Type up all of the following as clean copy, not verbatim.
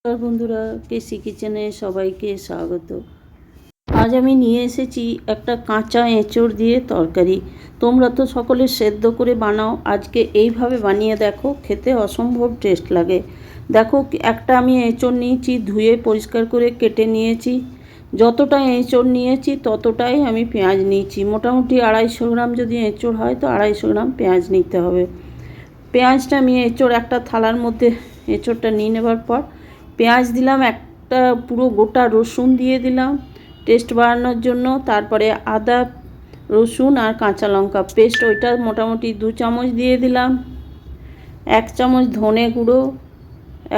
নমস্কার বন্ধুরা, কেসি কিচেনে সবাইকে স্বাগত। আজ আমি নিয়ে এসেছি একটা কাঁচা এঁচড় দিয়ে তরকারি। তোমরা তো সকলে সেদ্ধ করে বানাও, আজকে এইভাবে বানিয়ে দেখো, খেতে অসম্ভব টেস্ট লাগে। দেখো, একটা আমি এঁচড় নিয়েছি, ধুয়ে পরিষ্কার করে কেটে নিয়েছি। যতটা এঁচড় নিয়েছি ততটাই আমি পেঁয়াজ নিয়েছি। মোটামুটি 250 গ্রাম যদি এঁচড় হয় তো 250 গ্রাম পেঁয়াজ নিতে হবে। পেঁয়াজটা আমি এঁচড় একটা থালার মধ্যে এঁচড়টা নিয়ে নেবার পর পেঁয়াজ দিলাম, একটা পুরো গোটা রসুন দিয়ে দিলাম টেস্ট বাড়ানোর জন্য। তারপরে আদা, রসুন আর কাঁচা লঙ্কা পেস্ট, ওইটা মোটামুটি 2 চামচ দিয়ে দিলাম। 1 চামচ ধনে গুঁড়ো,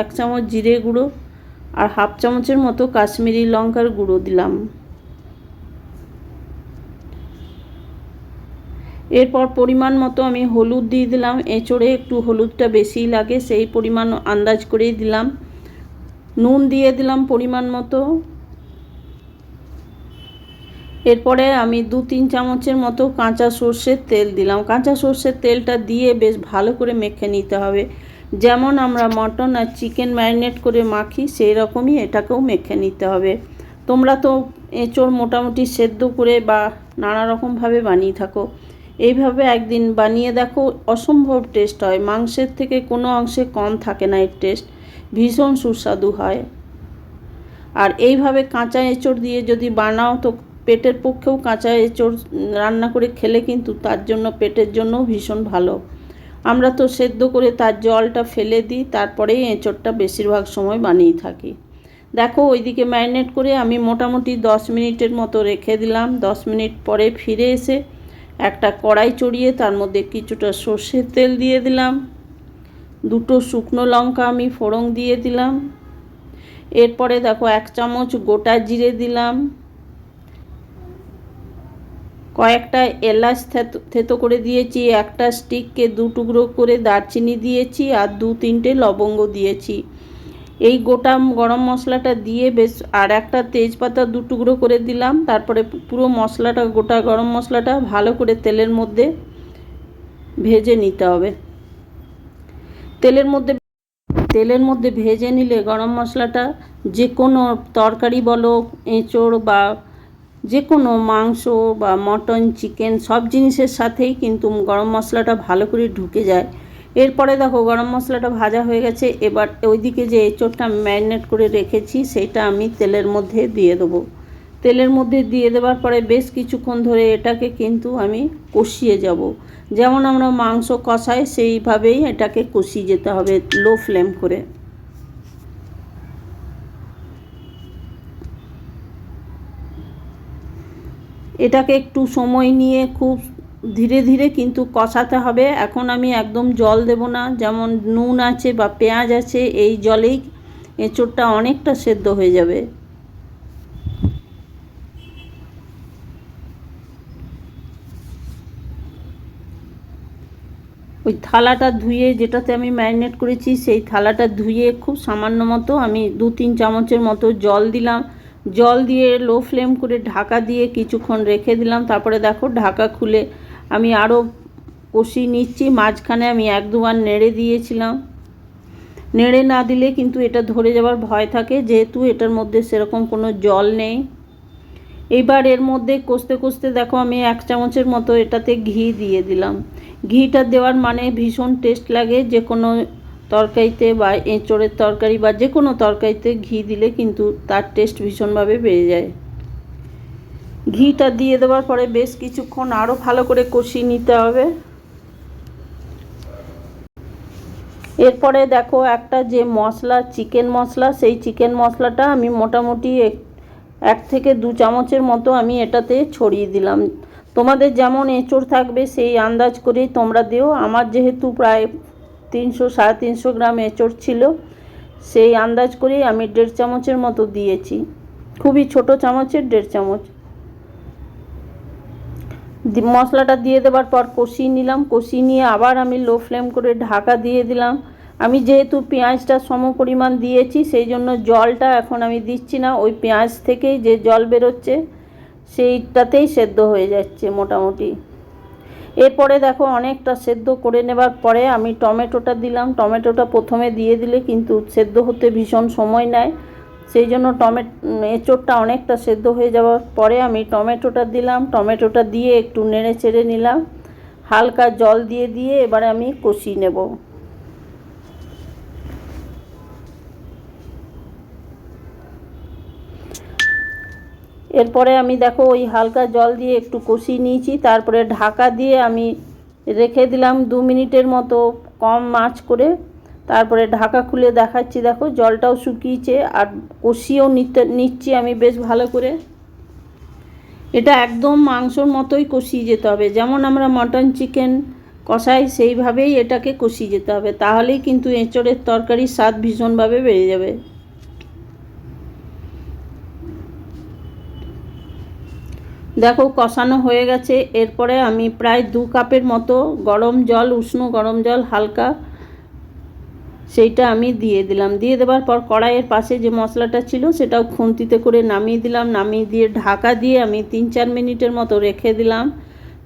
1 চামচ জিরে গুঁড়ো আর হাফ চামচের মতো কাশ্মীরি লঙ্কার গুঁড়ো দিলাম। এরপর পরিমাণ মতো আমি হলুদ দিয়ে দিলাম। এঁচড়ে একটু হলুদটা বেশিই লাগে, সেই পরিমাণ আন্দাজ করেই দিলাম। নুন দিয়ে দিলাম পরিমাণ মতো। এরপরে আমি 2-3 চামচের মতো কাঁচা সর্ষের তেল দিলাম। কাঁচা সর্ষের তেলটা দিয়ে বেশ ভালো করে মেখে নিতে হবে। যেমন আমরা মটন আর চিকেন ম্যারিনেট করে মাখি, সেই রকমই এটাকেও মেখে নিতে হবে। তোমরা তো এঁচড় মোটামুটি সেদ্ধ করে বা নানা রকমভাবে বানিয়ে থাকো, এইভাবে একদিন বানিয়ে দেখো, অসম্ভব টেস্ট হয়। মাংসের থেকে কোনো অংশে কম থাকে না, এর টেস্ট ভীষণ সুস্বাদু হয়। আর এইভাবে কাঁচা এঁচড় দিয়ে যদি বানাও তো পেটের পক্ষেও কাঁচা এঁচড় রান্না করে খেলে কিন্তু তার জন্য, পেটের জন্যও ভীষণ ভালো। আমরা তো সেদ্ধ করে তার জলটা ফেলে দিই, তারপরেই এঁচড়টা বেশিরভাগ সময় বানিয়ে থাকি। দেখো, ওইদিকে ম্যারিনেট করে আমি মোটামুটি 10 মিনিটের মতো রেখে দিলাম। 10 মিনিট পরে ফিরে এসে একটা কড়াই চড়িয়ে তার মধ্যে কিছুটা সর্ষের তেল দিয়ে দিলাম। 2টো শুকনো লঙ্কা আমি ফোড়ন দিয়ে দিলাম। এরপরে দেখো 1 চামচ গোটা জিরে দিলাম। কয়েকটা এলাচ থেতো করে দিয়েছি। একটা স্টিককে 2 টুকরো করে দারচিনি দিয়েছি আর 2-3টে লবঙ্গ দিয়েছি। এই গোটা গরম মশলাটা দিয়ে বেশ, আর একটা তেজপাতা 2 টুকরো করে দিলাম। তারপরে পুরো মশলাটা, গোটা গরম মশলাটা ভালো করে তেলের মধ্যে ভেজে নিতে হবে। তেলের মধ্যে ভেজে নিলে গরম মশলাটা যে কোনো তরকারি বলো, এঁচড় বা যে কোনো মাংস বা মটন, চিকেন সব জিনিসের সাথেই কিন্তু গরম মশলাটা ভালো করে ঢুকে যায়। এরপরে দেখো গরম মশলাটা ভাজা হয়ে গেছে। এবার ওইদিকে যে এঁচড়টা ম্যারিনেট করে রেখেছি সেইটা আমি তেলের মধ্যে দিয়ে দেবো। তেলের মধ্যে দিয়ে দেওয়ার পরে বেশ কিছুক্ষণ ধরে এটাকে কিন্তু আমি কষিয়ে যাব। যেমন আমরা মাংস কষাই সেইভাবেই এটাকে কষিয়ে যেতে হবে লো ফ্লেম করে। এটাকে একটু সময় নিয়ে খুব ধীরে ধীরে কিন্তু কষাতে হবে। এখন আমি একদম জল দেব না, যেমন নুন আছে বা পেঁয়াজ আছে, এই জলেই এঁচড়টা অনেকটা সেদ্ধ হয়ে যাবে। ওই থালাটা ধুয়ে, যেটাতে আমি ম্যারিনেট করেছি সেই থালাটা ধুয়ে খুব সামান্য মতো আমি 2-3 চামচের মতো জল দিলাম। জল দিয়ে লো ফ্লেম করে ঢাকা দিয়ে কিছুক্ষণ রেখে দিলাম। তারপরে দেখো ঢাকা খুলে আমি আরও কষিয়ে নিচ্ছি। মাঝখানে আমি 1-2 বার নেড়ে দিয়েছিলাম। নেড়ে না দিলে কিন্তু এটা ধরে যাওয়ার ভয় থাকে, যেহেতু এটার মধ্যে সেরকম কোনো জল নেই। এবার এর মধ্যে কষতে কষতে দেখো আমি 1 চামচের মতো এটাতে ঘি দিয়ে দিলাম। ঘিটা দেওয়ার মানে ভীষণ টেস্ট লাগে যে কোনো তরকারিতে, বা এঁচড়ের তরকারি বা যে কোনো তরকারিতে ঘি দিলে কিন্তু তার টেস্ট ভীষণভাবে বেড়ে যায়। ঘিটা দিয়ে দেওয়ার পরে বেশ কিছুক্ষণ আরও ভালো করে কষিয়ে নিতে হবে। এরপরে দেখো একটা যে মশলা, চিকেন মশলা, সেই চিকেন মশলাটা আমি মোটামুটি 1 থেকে 2 চামচের মতো আমি এটাতে ছড়িয়ে দিলাম। তোমাদের যেমন এঁচড় থাকবে সেই আন্দাজ করেই তোমরা দিও। আমার যেহেতু প্রায় 300-350 গ্রাম এঁচড় ছিল, সেই আন্দাজ করেই আমি 1.5 চামচের মতো দিয়েছি। খুবই ছোট চামচের 1.5 চামচ। মশলাটা দিয়ে দেওয়ার পর কষিয়ে নিলাম। কষিয়ে নিয়ে আবার আমি লো ফ্লেম করে ঢাকা দিয়ে দিলাম। আমি যেহেতু পেঁয়াজটা সম পরিমাণ দিয়েছি, সেই জন্য জলটা এখন আমি দিচ্ছি না। ওই পেঁয়াজ থেকেই যে জল বেরোচ্ছে সেইটাতেই সেদ্ধ হয়ে যাচ্ছে মোটামুটি। এরপরে দেখো অনেকটা সেদ্ধ করে নেবার পরে আমি টমেটোটা দিলাম। টমেটোটা প্রথমে দিয়ে দিলে কিন্তু সেদ্ধ হতে ভীষণ সময় নেয়, সেই জন্য এঁচোড়টা অনেকটা সেদ্ধ হয়ে যাওয়ার পরে আমি টমেটোটা দিলাম। টমেটোটা দিয়ে একটু নেড়ে চেড়ে নিলাম, হালকা জল দিয়ে দিয়ে এবারে আমি কষিয়ে নেব। এরপরে আমি দেখো ওই হালকা জল দিয়ে একটু কষিয়ে নিয়েছি, তারপরে ঢাকা দিয়ে আমি রেখে দিলাম 2 মিনিটের মতো কম আঁচ করে। তারপরে ঢাকা খুলে দেখাচ্ছি, দেখো জলটাও শুকিয়েছে আর কষিয়েও নিচ্ছি আমি বেশ ভালো করে। এটা একদম মাংসর মতোই কষিয়ে যেতে হবে, যেমন আমরা মটন চিকেন কষাই সেইভাবেই এটাকে কষিয়ে যেতে হবে, তাহলেই কিন্তু এঁচোড়ের তরকারির স্বাদ ভীষণভাবে বেড়ে যাবে। দেখো কষানো হয়ে গেছে। এরপরে আমি প্রায় 2 কাপের মতো গরম জল, উষ্ণ গরম জল হালকা, সেইটা আমি দিয়ে দিলাম। দিয়ে দেওয়ার পর কড়াইয়ের পাশে যে মশলাটা ছিল সেটাও খুন্তিতে করে নামিয়ে দিলাম। নামিয়ে দিয়ে ঢাকা দিয়ে আমি 3-4 মিনিটের মতো রেখে দিলাম।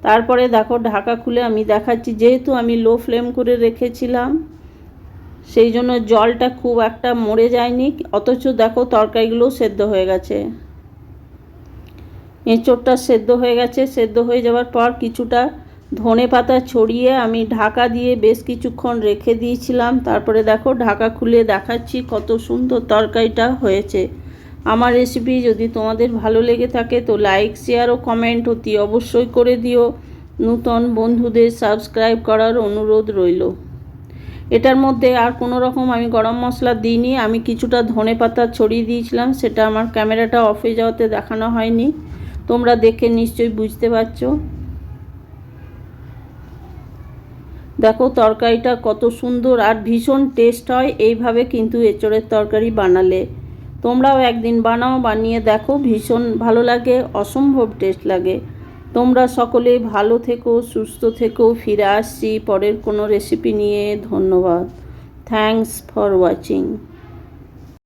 তারপরে দেখো ঢাকা খুলে আমি দেখাচ্ছি, যেহেতু আমি লো ফ্লেম করে রেখেছিলাম সেই জন্য জলটা খুব একটা মরে যায়নি, অথচ দেখো তরকারিগুলো সেদ্ধ হয়ে গেছে। এঁচোড়টা সেদ্ধ হয়ে গেছে। সেদ্ধ হয়ে যাওয়ার পর কিছুটা ধনে পাতা ছড়িয়ে আমি ঢাকা দিয়ে বেশ কিছুক্ষণ রেখে দিয়েছিলাম। তারপরে দেখো ঢাকা খুলে দেখাচ্ছি কত সুন্দর তরকারিটা হয়েছে। আমার রেসিপি যদি তোমাদের ভালো লেগে থাকে তো লাইক, শেয়ার ও কমেন্ট অতি অবশ্যই করে দিও। নতুন বন্ধুদের সাবস্ক্রাইব করার অনুরোধ রইল। এটার মধ্যে আর কোনো রকম আমি গরম মশলা দিইনি, আমি কিছুটা ধনে পাতা ছড়িয়ে দিয়েছিলাম, সেটা আমার ক্যামেরাটা অফ হয়ে যাওয়াতে দেখানো হয়নি, তোমরা দেখে নিশ্চয়ই বুঝতে পারছো। দেখো তরকারিটা কত সুন্দর আর ভীষণ টেস্ট হয় এইভাবে কিন্তু এঁচোড়ের তরকারি বানালে। তোমরাও একদিন বানাও, বানিয়ে দেখো, ভীষণ ভালো লাগে, অসম্ভব টেস্ট লাগে। তোমরা সকলে ভালো থেকো, সুস্থ থেকো। ফিরে আসছি পরের কোনো রেসিপি নিয়ে। ধন্যবাদ। Thanks for watching.